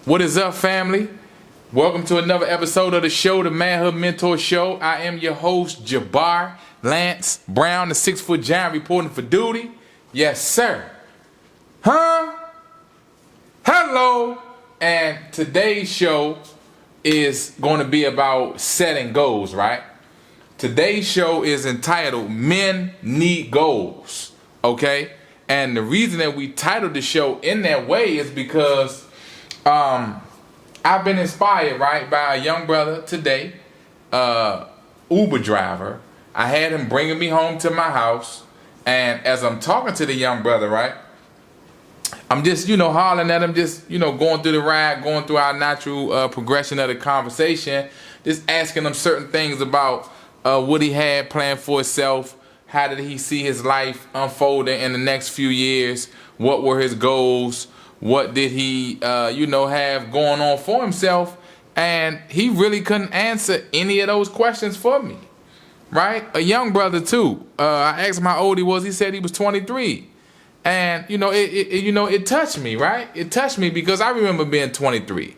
What is up, family? Welcome to another episode of the show, the Manhood Mentor Show. I am your host, Jabar Lance Brown, the 6-foot giant reporting for duty. Yes, sir. Hello. And today's show is going to be about setting goals, right? Today's show is entitled Men Need Goals, okay? And the reason that we titled the show in that way is because I've been inspired, right, by a young brother today, Uber driver. I had him bringing me home to my house, and as I'm talking to the young brother, right, I'm just, hollering at him, just, going through the ride, going through our natural progression of the conversation, just asking him certain things about what he had planned for himself, how did he see his life unfolding in the next few years, what were his goals, what did he, have going on for himself, and he really couldn't answer any of those questions for me, right? A young brother too. I asked him how old he was. He said he was 23. And, it touched me, right? It touched me because I remember being 23.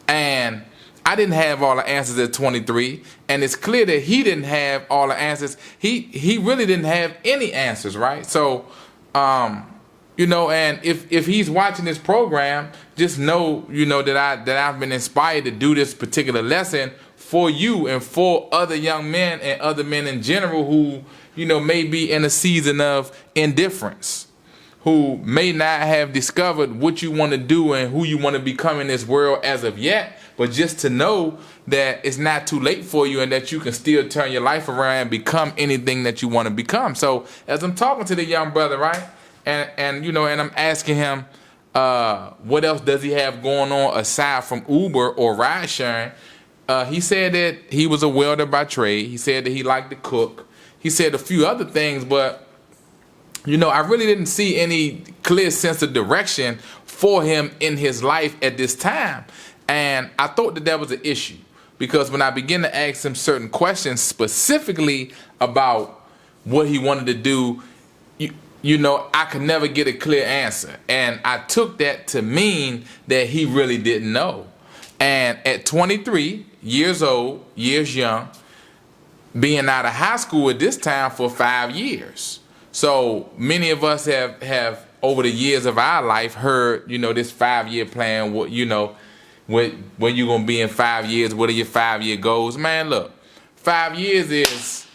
And I didn't have all the answers at 23. And it's clear that he didn't have all the answers. He really didn't have any answers, right? So, and if he's watching this program, just know, that I've been inspired to do this particular lesson for you and for other young men and other men in general who, may be in a season of indifference, who may not have discovered what you want to do and who you want to become in this world as of yet, but just to know that it's not too late for you and that you can still turn your life around and become anything that you want to become. So as I'm talking to the young brother, right, and I'm asking him, what else does he have going on aside from Uber or ride sharing? He said that he was a welder by trade. He said that he liked to cook. He said a few other things, but I really didn't see any clear sense of direction for him in his life at this time. And I thought that was an issue because when I began to ask him certain questions specifically about what he wanted to do, I could never get a clear answer. And I took that to mean that he really didn't know. And at 23 years old, years young, being out of high school at this time for 5 years. So many of us have over the years of our life heard, this 5-year plan, what, when you're going to be in 5 years, what are your 5-year goals? Man, look, 5 years is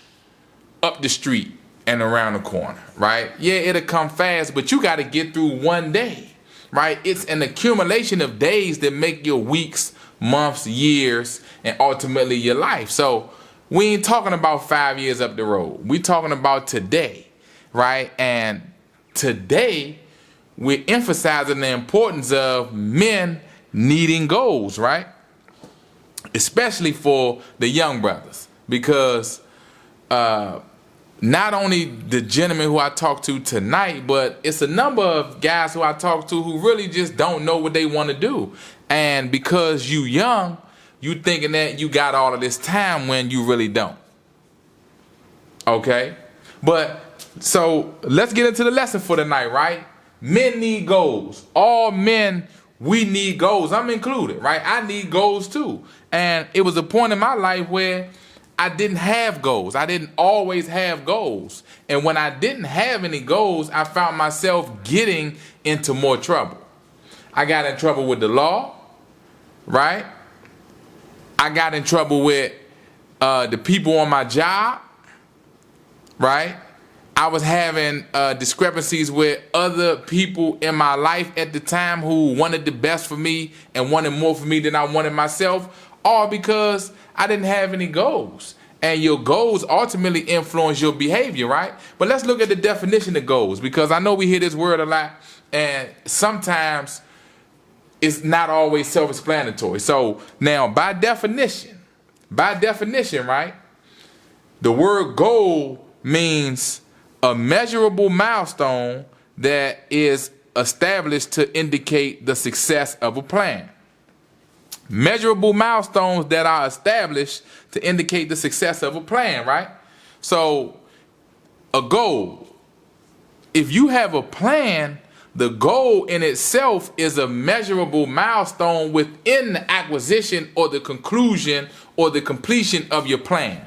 up the street and around the corner, right? Yeah, it'll come fast, but you got to get through one day, right? It's an accumulation of days that make your weeks, months, years, and ultimately your life. So we ain't talking about 5 years up the road. We talking about today. Right? And today, we're emphasizing the importance of men needing goals, right? Especially for the young brothers. Because not only the gentleman who I talked to tonight, but it's a number of guys who I talk to who really just don't know what they want to do. And because you young, you thinking that you got all of this time when you really don't. Okay? But so let's get into the lesson for tonight, right? Men need goals. All men, we need goals. I'm included, right? I need goals too. And it was a point in my life where I didn't have goals. I didn't always have goals. And when I didn't have any goals, I found myself getting into more trouble. I got in trouble with the law, right? I got in trouble with the people on my job, right? I was having discrepancies with other people in my life at the time who wanted the best for me and wanted more for me than I wanted myself, all because I didn't have any goals. And your goals ultimately influence your behavior, right? But let's look at the definition of goals, because I know we hear this word a lot, and sometimes it's not always self-explanatory. So now, by definition, right, the word goal means a measurable milestone that is established to indicate the success of a plan. Measurable milestones that are established to indicate the success of a plan, right? So, a goal. If you have a plan, The goal in itself is a measurable milestone within the acquisition or the conclusion or the completion of your plan.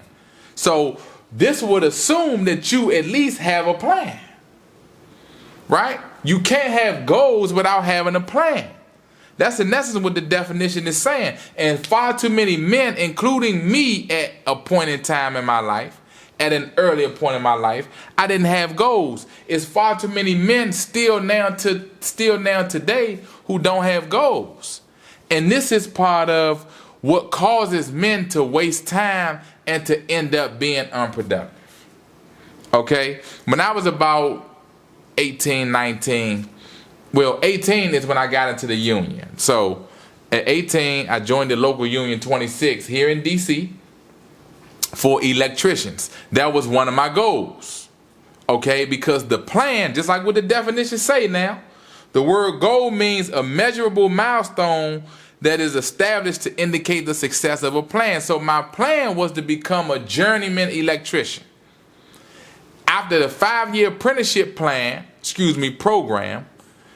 So this would assume that you at least have a plan, right? You can't have goals without having a plan. That's in essence what the definition is saying. And far too many men, including me at a point in time in my life, at an earlier point in my life, I didn't have goals. It's far too many men still now today who don't have goals. And this is part of what causes men to waste time and to end up being unproductive. Okay? When I was about 18, 19, well, 18 is when I got into the union. So at 18, I joined the local union 26 here in DC for electricians. That was one of my goals. Okay, because the plan, just like what the definitions say now, the word goal means a measurable milestone that is established to indicate the success of a plan. So my plan was to become a journeyman electrician. After the 5-year apprenticeship program,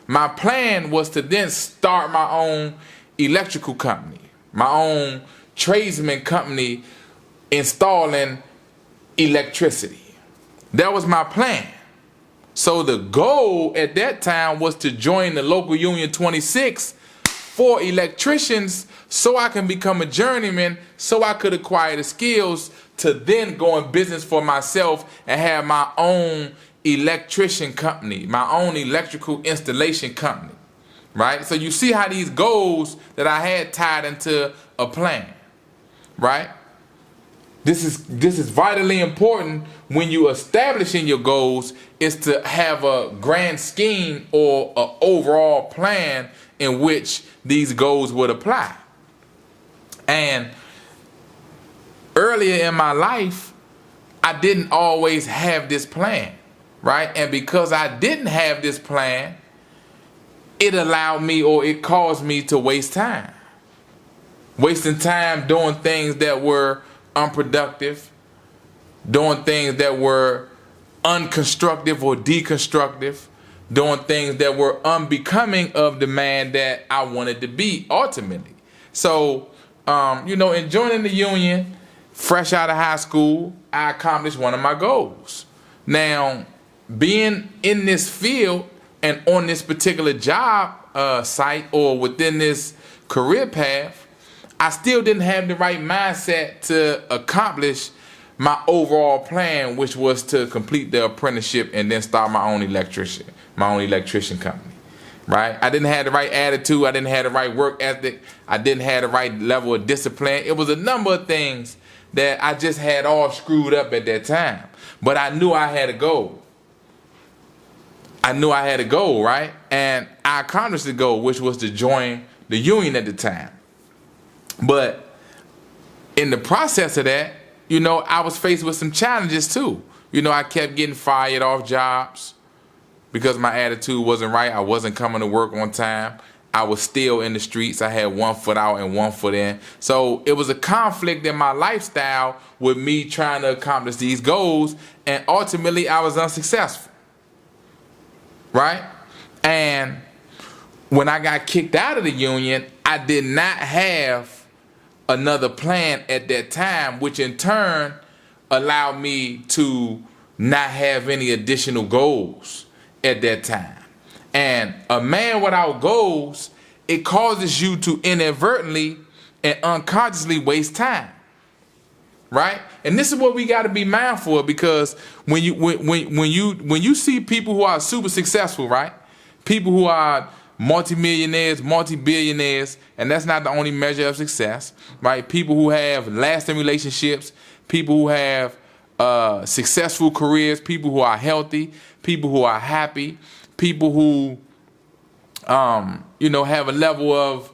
my plan was to then start my own electrical company, my own tradesman company installing electricity. That was my plan. So the goal at that time was to join the local union 26 for electricians so I can become a journeyman, so I could acquire the skills to then go in business for myself and have my own electrician company, my own electrical installation company, right? So you see how these goals that I had tied into a plan, right? This is vitally important when you establishing your goals, is to have a grand scheme or an overall plan in which these goals would apply. And earlier in my life, I didn't always have this plan, right? And because I didn't have this plan, it allowed me, or it caused me, to waste time. Wasting time doing things that were unproductive, doing things that were unconstructive or deconstructive, doing things that were unbecoming of the man that I wanted to be ultimately. So, in joining the union, fresh out of high school, I accomplished one of my goals. Now, being in this field and on this particular job site or within this career path, I still didn't have the right mindset to accomplish my overall plan, which was to complete the apprenticeship and then start my own electrician company, right? I didn't have the right attitude. I didn't have the right work ethic. I didn't have the right level of discipline. It was a number of things that I just had all screwed up at that time. But I knew I had a goal. Right? And I accomplished the goal, which was to join the union at the time. But in the process of that, I was faced with some challenges too. I kept getting fired off jobs because my attitude wasn't right. I wasn't coming to work on time. I was still in the streets. I had one foot out and one foot in. So it was a conflict in my lifestyle with me trying to accomplish these goals, and ultimately I was unsuccessful, right? And when I got kicked out of the union, I did not have another plan at that time, which in turn allowed me to not have any additional goals at that time. And a man without goals, it causes you to inadvertently and unconsciously waste time, right? And this is what we got to be mindful of, because when you see people who are super successful, right? People who are multimillionaires, multi-billionaires, and that's not the only measure of success, right? People who have lasting relationships, people who have successful careers, people who are healthy, people who are happy, people who, have a level of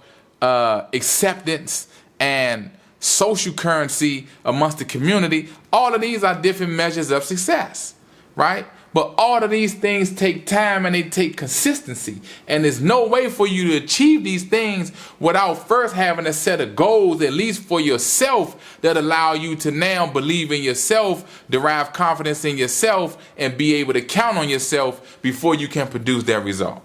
acceptance and social currency amongst the community. All of these are different measures of success, right? But all of these things take time and they take consistency. And there's no way for you to achieve these things without first having a set of goals, at least for yourself, that allow you to now believe in yourself, derive confidence in yourself, and be able to count on yourself before you can produce that result.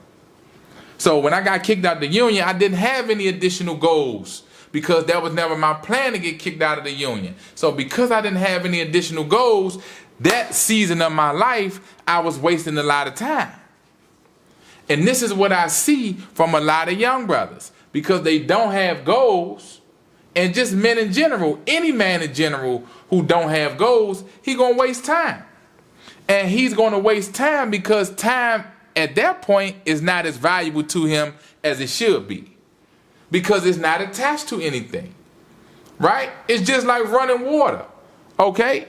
So when I got kicked out of the union, I didn't have any additional goals because that was never my plan to get kicked out of the union. So because I didn't have any additional goals, that season of my life, I was wasting a lot of time. And this is what I see from a lot of young brothers, because they don't have goals. And just men in general, any man in general who don't have goals, he gonna waste time. And he's gonna waste time because time at that point is not as valuable to him as it should be, because it's not attached to anything, right? It's just like running water, okay?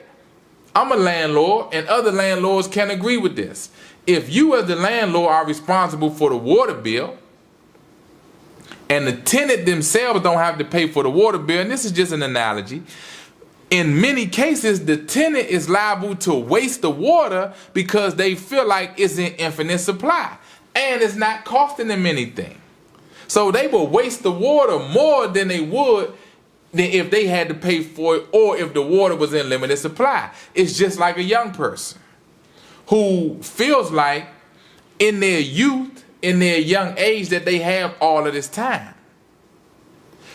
I'm a landlord, and other landlords can agree with this. If you as the landlord are responsible for the water bill, and the tenant themselves don't have to pay for the water bill, and this is just an analogy, in many cases, the tenant is liable to waste the water because they feel like it's in infinite supply and it's not costing them anything. So they will waste the water more than they would than if they had to pay for it, or if the water was in limited supply. It's just like a young person who feels like in their youth, in their young age, that they have all of this time.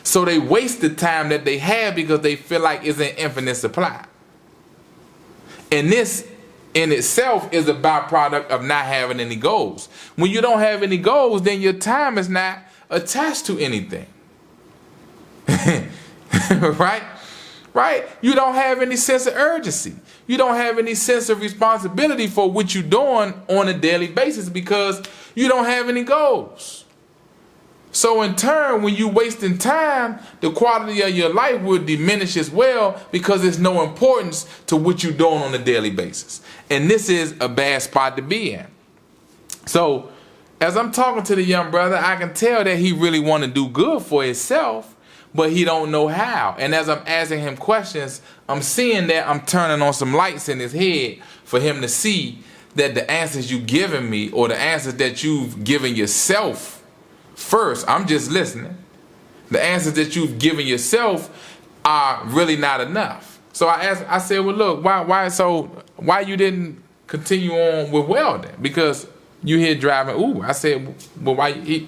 So they waste the time that they have because they feel like it's an infinite supply. And this in itself is a byproduct of not having any goals. When you don't have any goals, then your time is not attached to anything. Right? Right? You don't have any sense of urgency. You don't have any sense of responsibility for what you're doing on a daily basis because you don't have any goals. So in turn, when you're wasting time, the quality of your life will diminish as well because there's no importance to what you're doing on a daily basis. And this is a bad spot to be in. So as I'm talking to the young brother, I can tell that he really want to do good for himself, but he don't know how. And as I'm asking him questions, I'm seeing that I'm turning on some lights in his head for him to see that the answers you've given me, or the answers that you've given yourself, first, I'm just listening. The answers that you've given yourself are really not enough. So I said, well, look, why you didn't continue on with welding? Because you here driving Uber. I said, well, why? He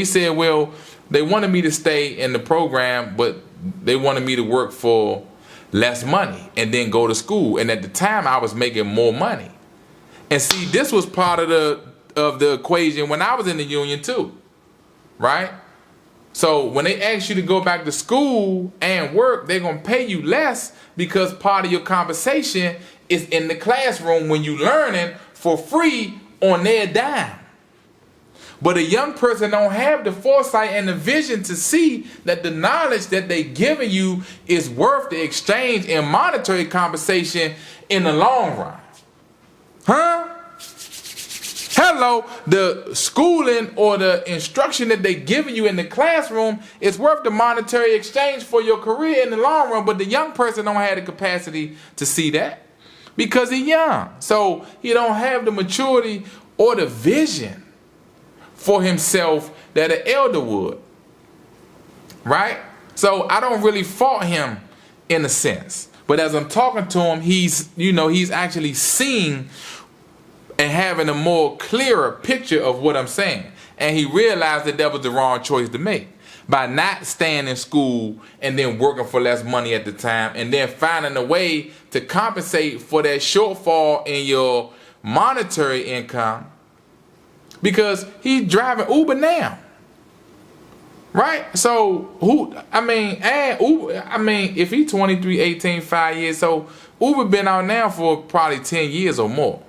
said, well, they wanted me to stay in the program, but they wanted me to work for less money and then go to school. And at the time, I was making more money. And see, this was part of the equation when I was in the union too. Right? So when they ask you to go back to school and work, they're going to pay you less because part of your compensation is in the classroom when you're learning for free on their dime. But a young person don't have the foresight and the vision to see that the knowledge that they're giving you is worth the exchange in monetary compensation in the long run. Huh? Hello, the schooling or the instruction that they giving you in the classroom is worth the monetary exchange for your career in the long run, but the young person don't have the capacity to see that because he's young. So he don't have the maturity or the vision for himself that an elder would. Right? So I don't really fault him in a sense. But as I'm talking to him, he's actually seeing and having a more clearer picture of what I'm saying. And he realized that was the wrong choice to make. By not staying in school and then working for less money at the time and then finding a way to compensate for that shortfall in your monetary income, because he's driving Uber now. Right? So if he's 23, 18, 5 years, so Uber been out now for probably 10 years or more.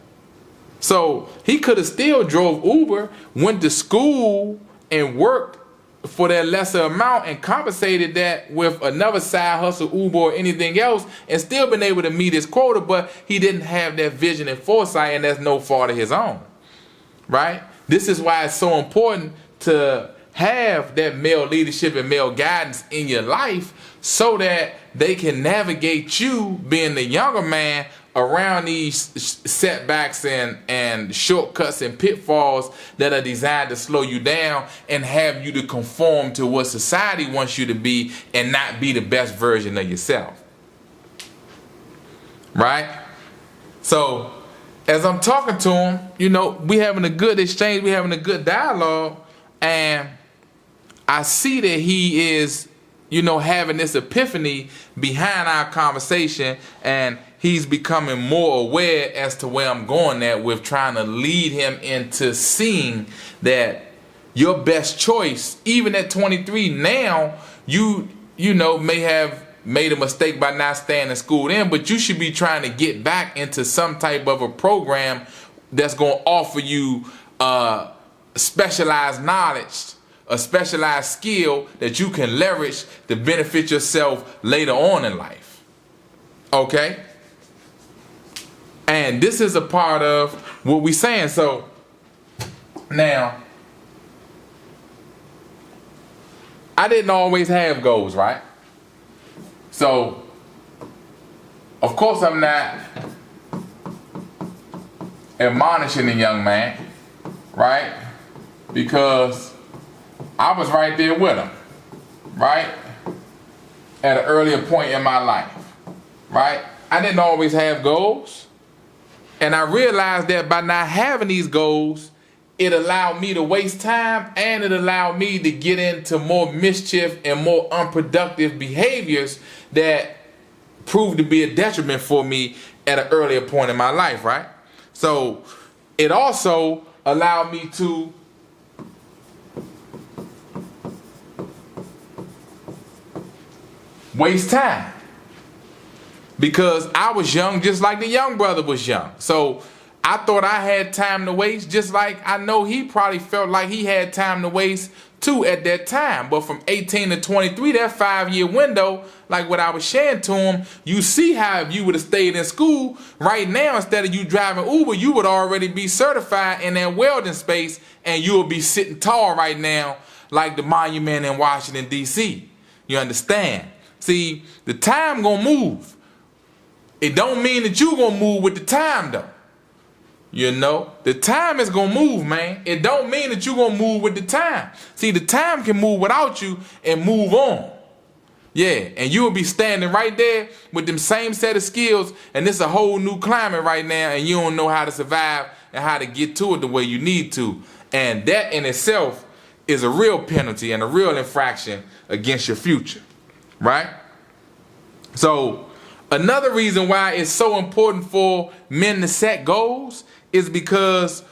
So he could have still drove Uber, went to school and worked for that lesser amount and compensated that with another side hustle, Uber or anything else, and still been able to meet his quota, but he didn't have that vision and foresight, and that's no fault of his own. Right? This is why it's so important to have that male leadership and male guidance in your life so that they can navigate you, being the younger man, around these setbacks and shortcuts and pitfalls that are designed to slow you down and have you to conform to what society wants you to be and not be the best version of yourself. Right? So as I'm talking to him, we having a good exchange, we having a good dialogue. And I see that he is, having this epiphany behind our conversation, and he's becoming more aware as to where I'm going at with trying to lead him into seeing that your best choice, even at 23 now, you may have made a mistake by not staying in school then, but you should be trying to get back into some type of a program that's going to offer you specialized knowledge, a specialized skill that you can leverage to benefit yourself later on in life. Okay? And this is a part of what we're saying. So now, I didn't always have goals, right? So, of course, I'm not admonishing the young man, right? Because I was right there with him, right? At an earlier point in my life, right? I didn't always have goals. And I realized that by not having these goals, it allowed me to waste time, and it allowed me to get into more mischief and more unproductive behaviors that proved to be a detriment for me at an earlier point in my life, right? So it also allowed me to waste time because I was young just like the young brother was young. So I thought I had time to waste, just like I know he probably felt like he had time to waste too at that time. But from 18 to 23, that 5-year window, like what I was sharing to him, you see how if you would have stayed in school right now, instead of you driving Uber, you would already be certified in that welding space, and you would be sitting tall right now like the monument in Washington, D.C. You understand? See, the time gonna move. It don't mean that you gonna move with the time though. The time is gonna move, man. It don't mean that you gonna move with the time. See, the time can move without you and move on. Yeah, and you will be standing right there with them same set of skills, and it's a whole new climate right now, and you don't know how to survive and how to get to it the way you need to. And that in itself is a real penalty and a real infraction against your future, right? So another reason why it's so important for men to set goals is because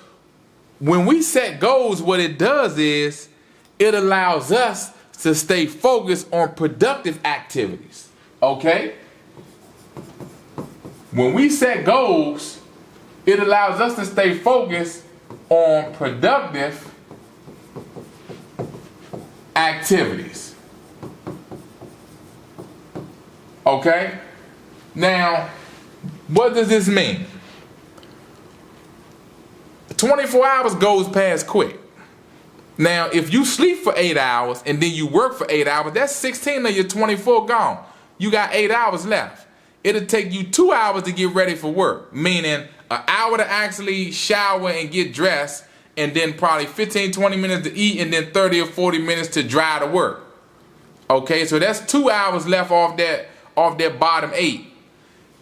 when we set goals, what it does is it allows us to stay focused on productive activities, okay? When we set goals, it allows us to stay focused on productive activities, okay? Now, what does this mean? 24 hours goes past quick. Now, if you sleep for 8 hours and then you work for 8 hours, that's 16 of your 24 gone. You got 8 hours left. It'll take you 2 hours to get ready for work, meaning an hour to actually shower and get dressed, and then probably 15, 20 minutes to eat, and then 30 or 40 minutes to drive to work. Okay, so that's 2 hours left off that bottom 8.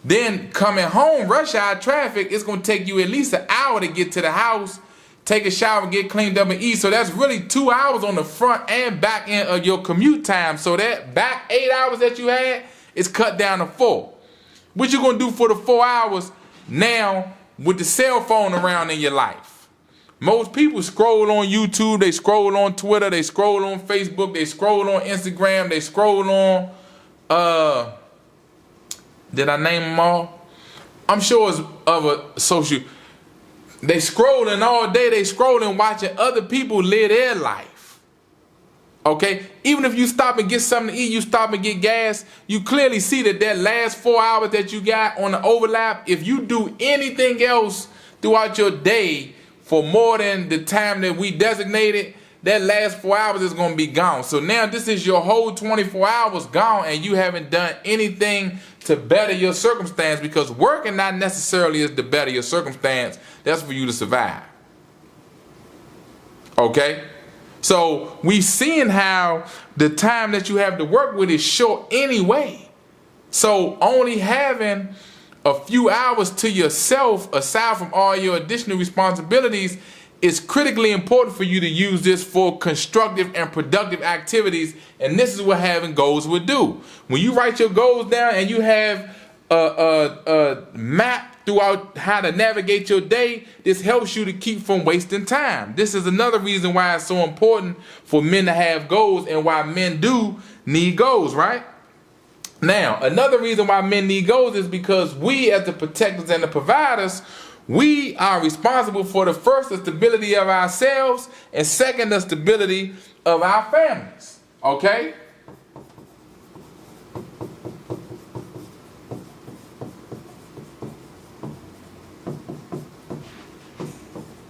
Then coming home, rush hour traffic, it's going to take you at least an hour to get to the house, take a shower, get cleaned up and eat. So that's really 2 hours on the front and back end of your commute time. So that back 8 hours that you had is cut down to 4. What you going to do for the 4 hours now with the cell phone around in your life? Most people scroll on YouTube, they scroll on Twitter, they scroll on Facebook, they scroll on Instagram, they scroll on, did I name them all? I'm sure it's other social. They scrolling all day. They scrolling, watching other people live their life. Okay? Even if you stop and get something to eat, you stop and get gas, you clearly see that last 4 hours that you got on the overlap, if you do anything else throughout your day for more than the time that we designated, that last 4 hours is going to be gone. So now this is your whole 24 hours gone, and you haven't done anything to better your circumstance, because working not necessarily is to better your circumstance. That's for you to survive. Okay? So we seeing how the time that you have to work with is short anyway. So only having a few hours to yourself, aside from all your additional responsibilities, it's critically important for you to use this for constructive and productive activities, and this is what having goals would do. When you write your goals down and you have a map throughout how to navigate your day, this helps you to keep from wasting time. This is another reason why it's so important for men to have goals and why men do need goals, right? Now, another reason why men need goals is because we, as the protectors and the providers, we are responsible for the first, the stability of ourselves, and second, the stability of our families. Okay?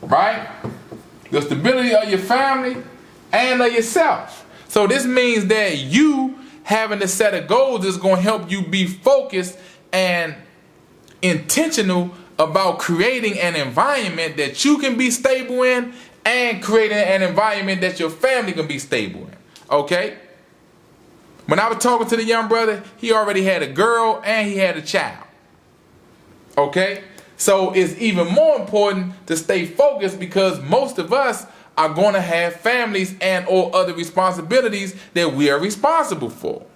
Right? The stability of your family and of yourself. So this means that you having a set of goals is going to help you be focused and intentional about creating an environment that you can be stable in and creating an environment that your family can be stable in. Okay? When I was talking to the young brother, he already had a girl and he had a child. Okay? So it's even more important to stay focused because most of us are going to have families and or other responsibilities that we are responsible for.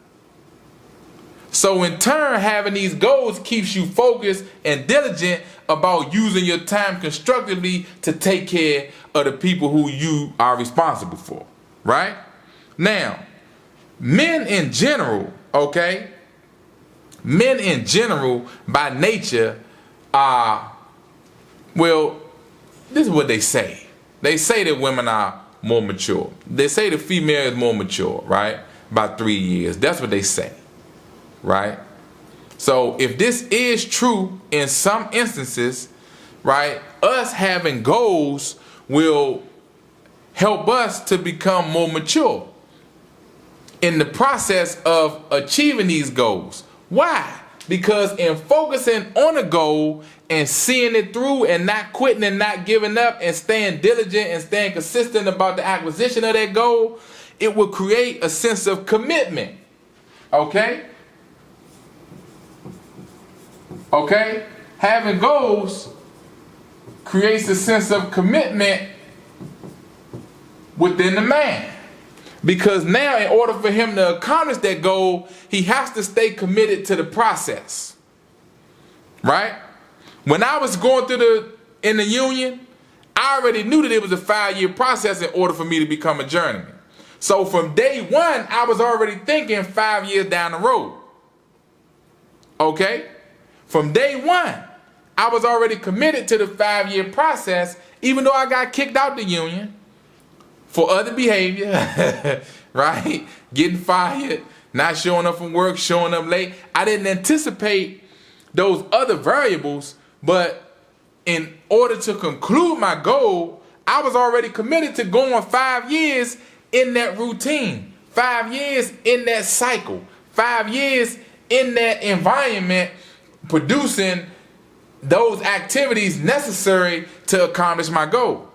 So in turn, having these goals keeps you focused and diligent about using your time constructively to take care of the people who you are responsible for, right? Now, men in general, okay? Men in general, by nature, are, well, this is what they say. They say that women are more mature. They say the female is more mature, right? About 3 years. That's what they say. Right? So if this is true in some instances, right, us having goals will help us to become more mature in the process of achieving these goals. Why? Because in focusing on a goal and seeing it through and not quitting and not giving up and staying diligent and staying consistent about the acquisition of that goal, it will create a sense of commitment. Okay? Okay? Having goals creates a sense of commitment within the man. Because now, in order for him to accomplish that goal, he has to stay committed to the process. Right? When I was going through in the union, I already knew that it was a 5-year process in order for me to become a journeyman. So from day one, I was already thinking 5 years down the road. Okay? From day one, I was already committed to the 5-year process, even though I got kicked out the union for other behavior, right? Getting fired, not showing up from work, showing up late. I didn't anticipate those other variables, but in order to conclude my goal, I was already committed to going 5 years in that routine, 5 years in that cycle, 5 years in that environment, producing those activities necessary to accomplish my goal.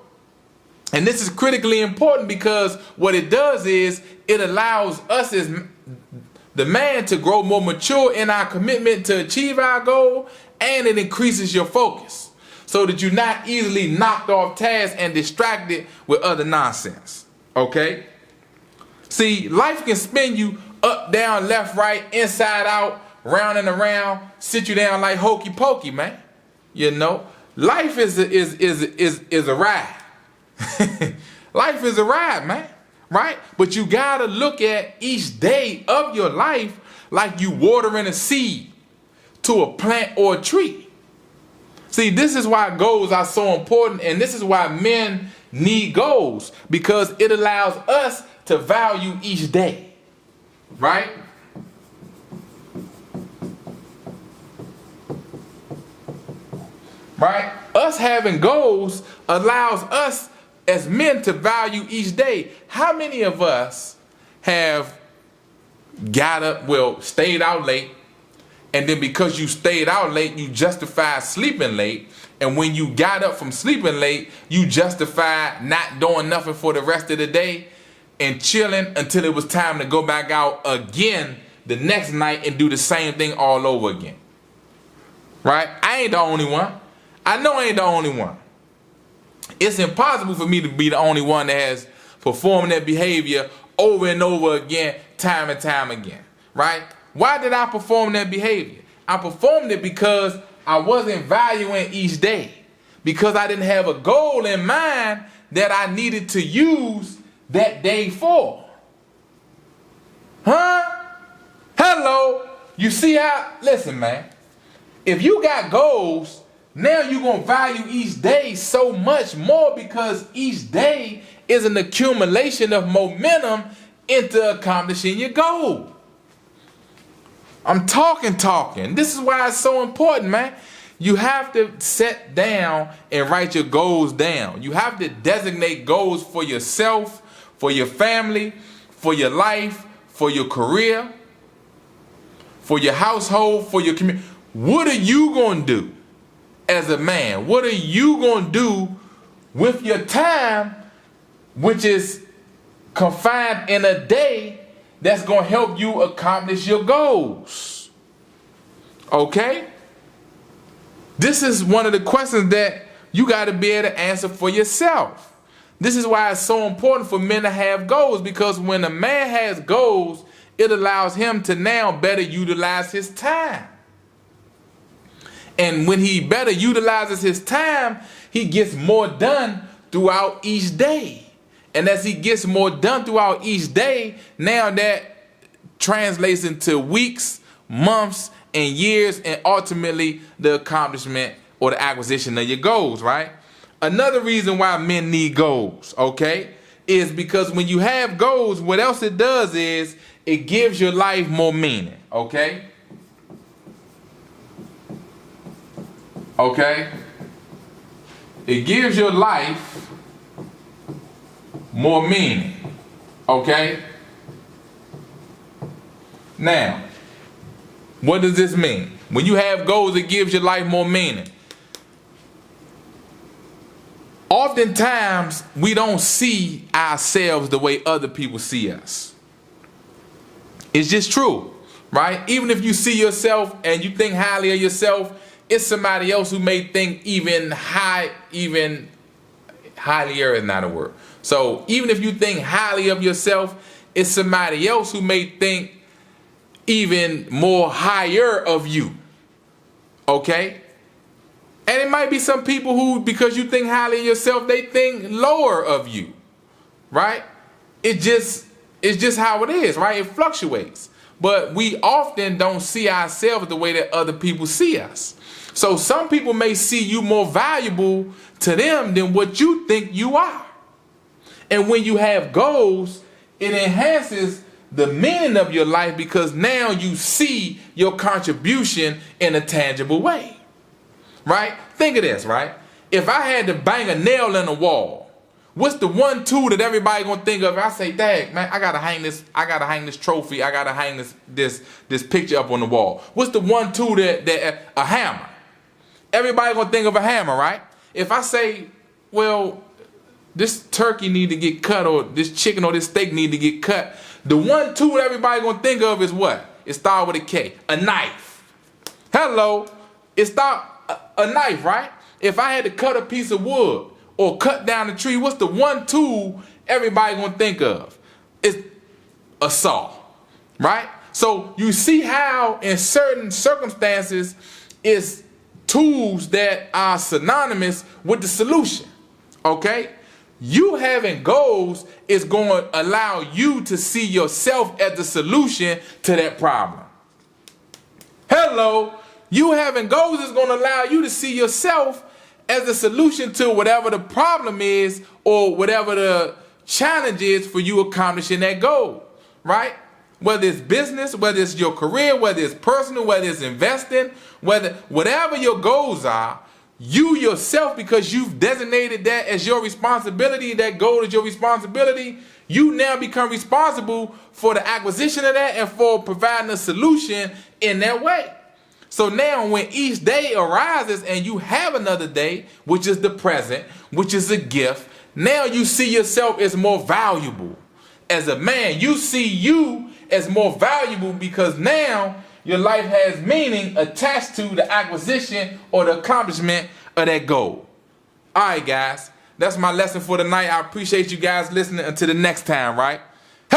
And this is critically important because what it does is it allows us as the man to grow more mature in our commitment to achieve our goal, and it increases your focus so that you're not easily knocked off task and distracted with other nonsense. Okay? See, life can spin you up, down, left, right, inside out, round and around, sit you down like hokey pokey, man. You know, life is a ride. Life is a ride, man. Right? But you gotta look at each day of your life like you watering a seed to a plant or a tree. See, this is why goals are so important, and this is why men need goals, because it allows us to value each day. Right? Right? Us having goals allows us as men to value each day. How many of us have got up, stayed out late, and then because you stayed out late, you justify sleeping late, and when you got up from sleeping late, you justify not doing nothing for the rest of the day and chilling until it was time to go back out again the next night and do the same thing all over again. Right? I ain't the only one. I know I ain't the only one. It's impossible for me to be the only one that has performed that behavior over and over again, time and time again, right? Why did I perform that behavior? I performed it because I wasn't valuing each day, because I didn't have a goal in mind that I needed to use that day for. Huh? Hello? You see how? Listen, man. If you got goals, now you're going to value each day so much more, because each day is an accumulation of momentum into accomplishing your goal. I'm talking. This is why it's so important, man. You have to sit down and write your goals down. You have to designate goals for yourself, for your family, for your life, for your career, for your household, for your community. What are you going to do as a man? What are you going to do with your time, which is confined in a day, that's going to help you accomplish your goals? Okay? This is one of the questions that you got to be able to answer for yourself. This is why it's so important for men to have goals, because when a man has goals, it allows him to now better utilize his time. And when he better utilizes his time, he gets more done throughout each day. And as he gets more done throughout each day, now that translates into weeks, months, and years, and ultimately the accomplishment or the acquisition of your goals, right? Another reason why men need goals, okay, is because when you have goals, what else it does is it gives your life more meaning, okay? Okay? It gives your life more meaning, okay? Now, what does this mean? When you have goals, it gives your life more meaning. Oftentimes, we don't see ourselves the way other people see us. It's just true, right? Even if you see yourself and you think highly of yourself, it's somebody else who may think even highlier is not a word. So even if you think highly of yourself, it's somebody else who may think even more higher of you. Okay? And it might be some people who, because you think highly of yourself, they think lower of you. Right? It's just how it is, right? It fluctuates. But we often don't see ourselves the way that other people see us. So some people may see you more valuable to them than what you think you are. And when you have goals, it enhances the meaning of your life, because now you see your contribution in a tangible way. Right? Think of this, right? If I had to bang a nail in a wall, what's the one tool that everybody gonna think of? I say, dang, man, I gotta hang this trophy, I gotta hang this picture up on the wall. What's the one tool that a hammer? Everybody gonna think of a hammer, right? If I say, well, this turkey need to get cut, or this chicken or this steak need to get cut, the one tool everybody gonna think of is what? It starts with a K, a knife. Hello, it starts a knife, right? If I had to cut a piece of wood or cut down a tree, what's the one tool everybody gonna think of? It's a saw, right? So you see how in certain circumstances it's tools that are synonymous with the solution, okay? You having goals is going to allow you to see yourself as the solution to that problem. Hello, you having goals is going to allow you to see yourself as the solution to whatever the problem is or whatever the challenge is for you accomplishing that goal, right? Whether it's business, whether it's your career, whether it's personal, whether it's investing, whatever your goals are, you yourself, because you've designated that as your responsibility, that goal is your responsibility, you now become responsible for the acquisition of that and for providing a solution in that way. So now when each day arises and you have another day, which is the present, which is a gift, now you see yourself as more valuable. As a man, you see you as more valuable because now your life has meaning attached to the acquisition or the accomplishment of that goal. All right, guys. That's my lesson for tonight. I appreciate you guys listening. Until the next time, right?